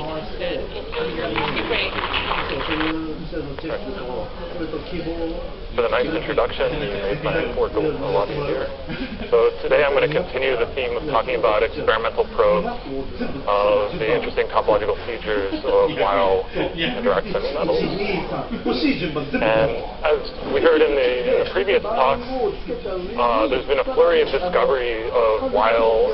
For the nice introduction, you made my work a lot easier. So today I'm going to continue the theme of talking about experimental probes of the interesting topological features of Weil indirect semimetals. And as we heard in the previous talk, there's been a flurry of discovery of Weil,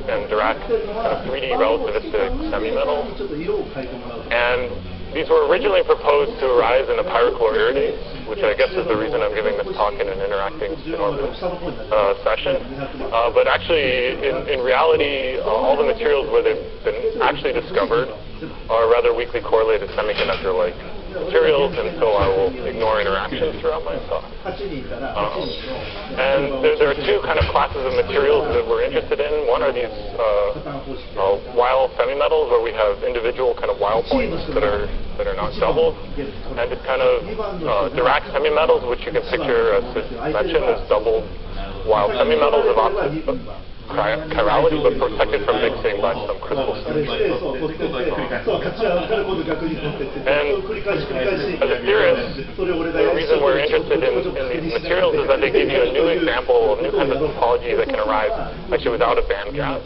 and Dirac kind of 3D relativistic semimetals. And these were originally proposed to arise in a pyrochloroiridase, which I guess is the reason I'm giving this talk in an interacting spin-orbit session. But actually, in reality, all the materials where they've been actually discovered are rather weakly correlated semiconductor-like materials, and so I will ignore interactions throughout my talk. And there are two kind of classes of materials that we're interested in. One are these Weil semimetals, where we have individual kind of Weil points that are not doubled, and it's kind of Dirac semimetals, which you can picture, as mentioned, as doubled Weil semimetals of opposite chirality, but protected from mixing by some crystal symmetry. And as a theorist, the reason we're interested in these materials is that they give you a new example of new kinds of topology that can arise actually without a band gap.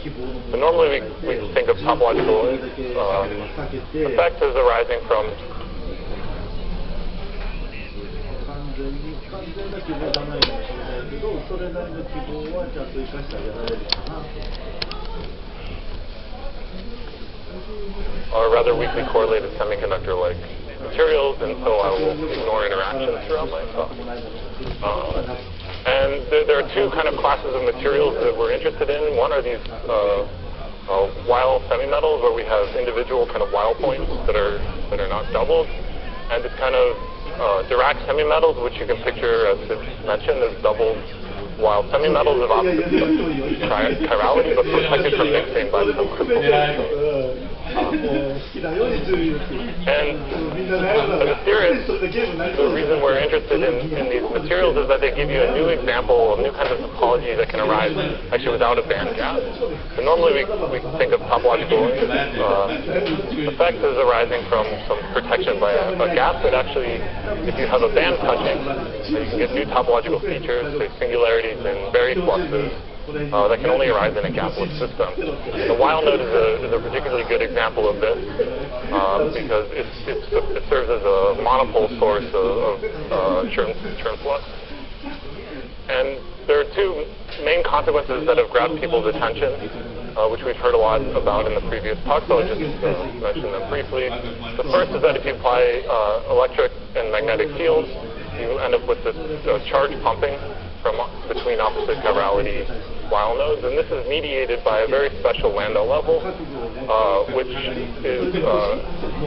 So normally we think of topological effects as arising from or rather weakly correlated semiconductor-like materials, and so I will ignore interactions throughout my talk. And there are two kind of classes of materials that we're interested in. One are these Weil semimetals, where we have individual kind of Weil points that are not doubled, and it's kind of Dirac semimetals, which you can picture, as it's mentioned, as doubled Weil semimetals of opposite chirality, but protected from mixing by some crystal symmetry. And as a theorist, the reason we're interested in these materials is that they give you a new example of new kinds of topology that can arise actually without a band gap. So normally we think of topological effects as arising from some protection by a gap, but actually if you have a band touching, you can get new topological features, say singularities and Berry fluxes, that can only arise in a gapless system. The Weil node is a particularly good example of this because it serves as a monopole source of churn flux. And there are two main consequences that have grabbed people's attention, which we've heard a lot about in the previous talk, so I'll just mention them briefly. The first is that if you apply electric and magnetic fields, you end up with this charge pumping from between opposite chirality Weil nodes, and this is mediated by a very special Landau level, which is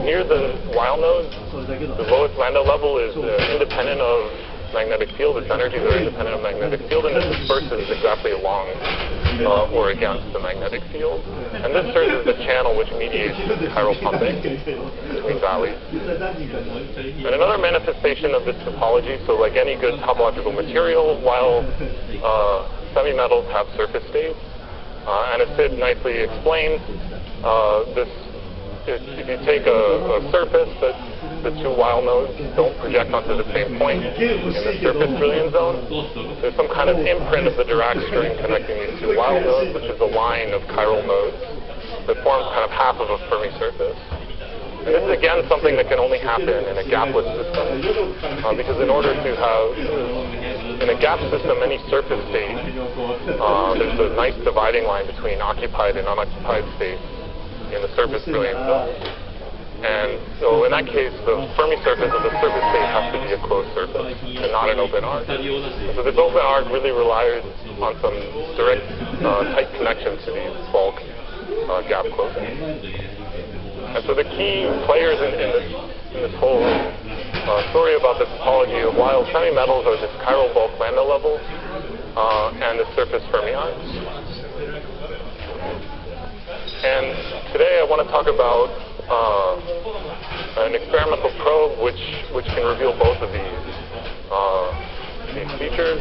near the Weil nodes. The lowest Landau level is independent of magnetic field. Its energies are independent of magnetic field, and it disperses exactly along or against the magnetic field. And this serves as the channel which mediates chiral pumping between valleys. And another manifestation of this topology, so like any good topological material, while semimetals have surface states, and as Sid nicely explained, if you take a surface that the two Weil nodes don't project onto the same point in the surface brilliant zone, there's some kind of imprint of the Dirac string connecting these two Weil nodes, which is a line of chiral nodes that forms kind of half of a Fermi surface. And this is again something that can only happen in a gapless system, because in order to have, in a gap system, any surface state, there's a nice dividing line between occupied and unoccupied states in the surface brilliant zone. And so in that case, the Fermi surface of the surface state has to be a closed surface and not an open arc. And so this open arc really relies on some direct tight connections to these bulk gap closings. And so the key players in this whole story about the topology of Weil semimetals are this chiral bulk Landau level and the surface fermions. And today I want to talk about an experimental probe which can reveal both of these features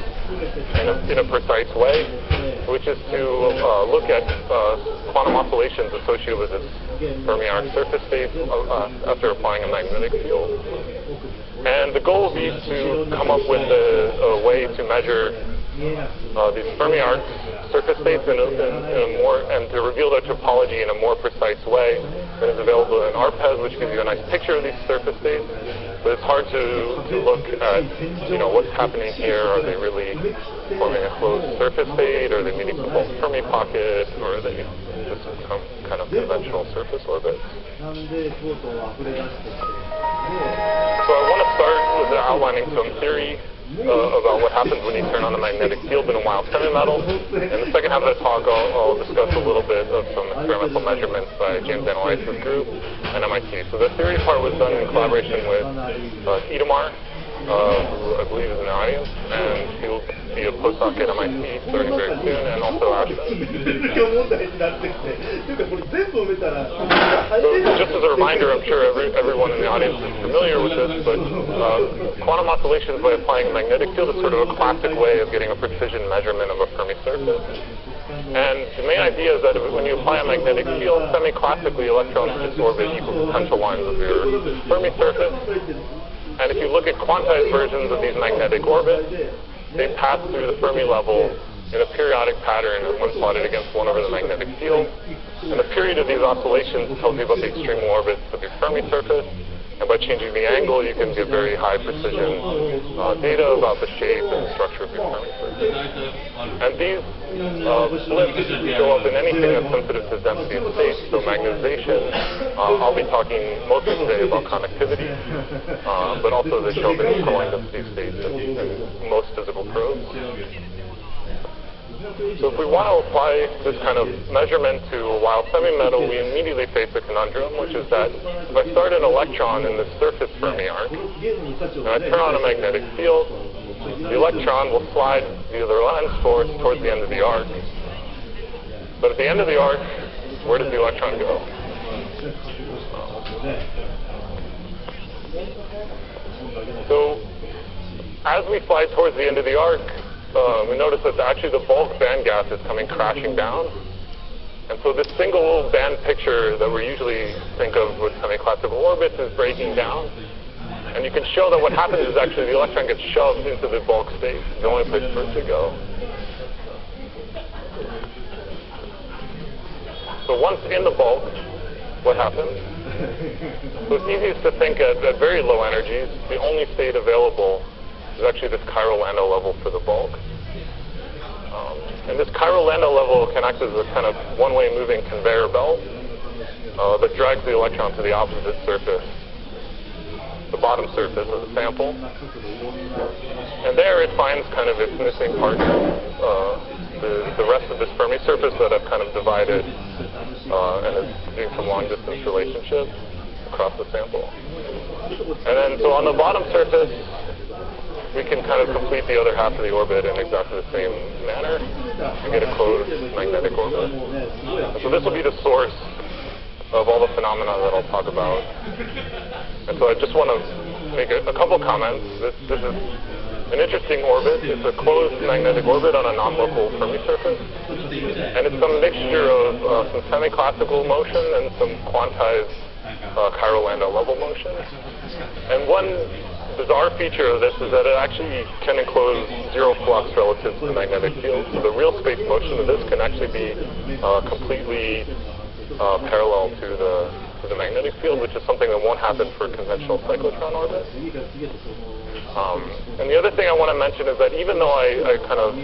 in a precise way, which is to look at quantum oscillations associated with this Fermi arc surface states after applying a magnetic field. And the goal will be to come up with a way to measure these Fermi arc surface states in a more, and to reveal their topology in a more precise way than is available in ARPES, which gives you a nice picture of these surface states. But it's hard to look at, what's happening here. Are they really forming a closed surface state? Are they meeting the bulk Fermi pocket? Or are they just some kind of conventional surface orbit? So I want to start with outlining some theory about what happens when you turn on a magnetic field in a wild semi-metal. In the second half of the talk, I'll discuss a little bit of some experimental measurements by James Analysis group and MIT. So the theory part was done in collaboration with Itamar, who I believe is in the audience, and he will be a postdoc at MIT starting very soon, and also Ashton. So just as a reminder, I'm sure everyone in the audience is familiar with this, but quantum oscillations by applying a magnetic field is sort of a classic way of getting a precision measurement of a Fermi surface. And the main idea is that when you apply a magnetic field, semi-classically, electrons just orbit equal potential lines of your Fermi surface. And if you look at quantized versions of these magnetic orbits, they pass through the Fermi level in a periodic pattern when plotted against 1 over the magnetic field. And the period of these oscillations tells you about the extremal orbits of your Fermi surface. And by changing the angle, you can get very high precision data about the shape and structure of your Fermi surface. And these blips show up in anything that's sensitive to density of states, so magnetization. I'll be talking mostly today about conductivity, but also they show up in crystalline density states in most physical probes. So if we want to apply this kind of measurement to a wild semi-metal, we immediately face a conundrum, which is that if I start an electron in the surface Fermi arc, and I turn on a magnetic field, the electron will slide via the lens force towards the end of the arc. But at the end of the arc, where does the electron go? So as we slide towards the end of the arc, we notice that actually the bulk band gas is coming crashing down. And so this single band picture that we usually think of with semi-classical orbits is breaking down. And you can show that what happens is actually the electron gets shoved into the bulk state, the only place for it to go. So once in the bulk, what happens? So it's easiest to think at very low energies, the only state available is actually this chiral Landau level for the bulk. And this chiral Landau level can act as a kind of one-way moving conveyor belt that drags the electron to the opposite surface, the bottom surface of the sample. And there it finds kind of its missing partner, the rest of this Fermi surface that I've kind of divided and is doing some long-distance relationship across the sample. And then, so on the bottom surface, we can kind of complete the other half of the orbit in exactly the same manner and get a closed magnetic orbit. And so this will be the source of all the phenomena that I'll talk about. And so I just want to make a couple comments. This is an interesting orbit. It's a closed magnetic orbit on a non-local Fermi surface. And it's some mixture of some semi-classical motion and some quantized chiral Landau level motion. And one bizarre feature of this is that it actually can enclose zero flux relative to the magnetic field. So the real space motion of this can actually be completely parallel to the magnetic field, which is something that won't happen for conventional cyclotron orbits. And the other thing I want to mention is that even though I kind of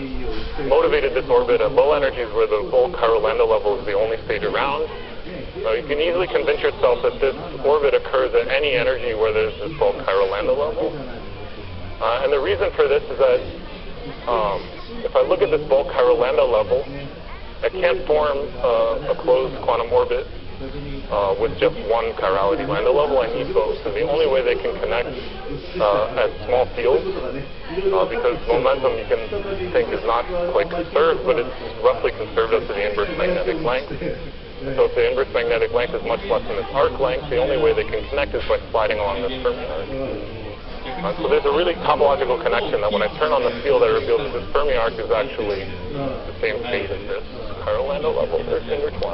motivated this orbit at low energies where the bulk chiral Landau level is the only state around, you can easily convince yourself that this orbit occurs at any energy where there's this bulk chiral Landau level. And the reason for this is that if I look at this bulk chiral Landau level, I can't form a closed quantum orbit with just one chirality Landau level. I need both. So the only way they can connect at small fields, because momentum you can think is not quite conserved, but it's roughly conserved up to the inverse magnetic length. So if the inverse magnetic length is much less than its arc length, the only way they can connect is by sliding along this Fermi arc. So there's a really topological connection that when I turn on the field, I reveal that this Fermi arc is actually the same state as this chiral Landau level. They're intertwined.